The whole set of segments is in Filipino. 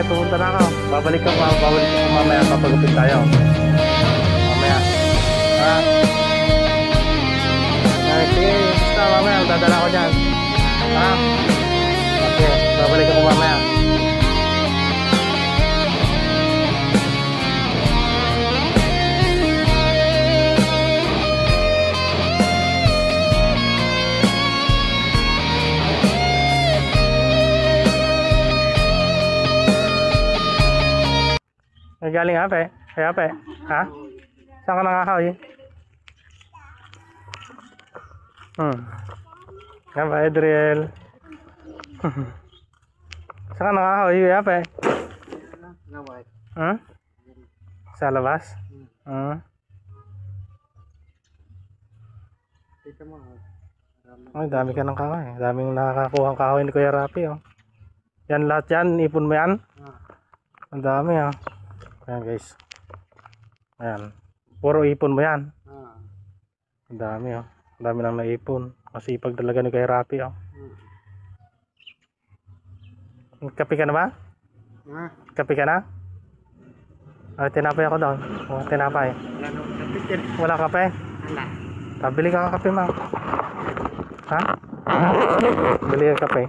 pumunta na ako. Babalik ako mamaya papagupit tayo. Mamaya. Ha? Ay, sige, basta mamaya. Dadala ko dyan. Ha? Okay, babalik ako mamaya. Ay, galing Ape. Ay, Ape. Ha? Saan ka nangahaw eh? Yan ba, Adriel? Saan ka nangahaw eh, Ape? Sa labas? Ay, dami ka ng kahoy. Daming nakakakuha ng kahoy ni Kuya Rapi, oh. Yan lahat yan, ipon mo yan? Ang dami, oh. Ayan guys. Ayan. Puro ipon mo yan. Ang dami, oh. Ang dami nang naipon. Masipag talaga ni Kuya Rapi, oh. Kape ka na ba? Kape ka na? Ay, tinapay ako doon. Tinapay. Wala kape? Wala. Pabili ka ng kape, ma. Ha? Bili ka kape.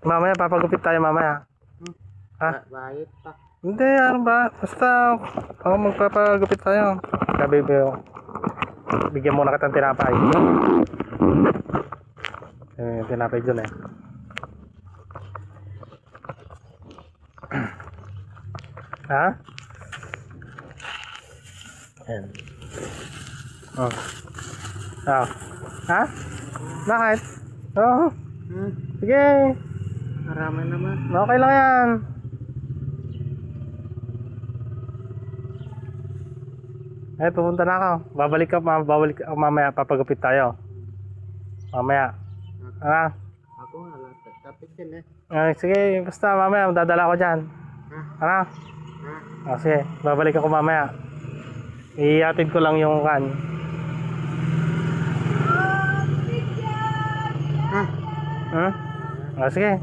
Mamaya papagupit tayo mamaya. Ha? Bayad pa. Hindi, ano ba? Basta ako magpapagupit tayo. Sabi ko, bigyan muna kitang tinapay. Tinapay dyan eh. Ha? Ayan. Oh. Oh. Ha? Bakit? Oh. Sige. Marami naman. Okay lang yan. Ay, pupunta na ako. Babalik ako mamaya. Papagupit tayo. Mamaya. Ha? Ako nga lang. Kapit din eh. Ay, sige. Basta mamaya. Dadala ko dyan. Ha? Oh, sige. Babalik ako mamaya. Iatid ko lang yung kan. Oh, sige.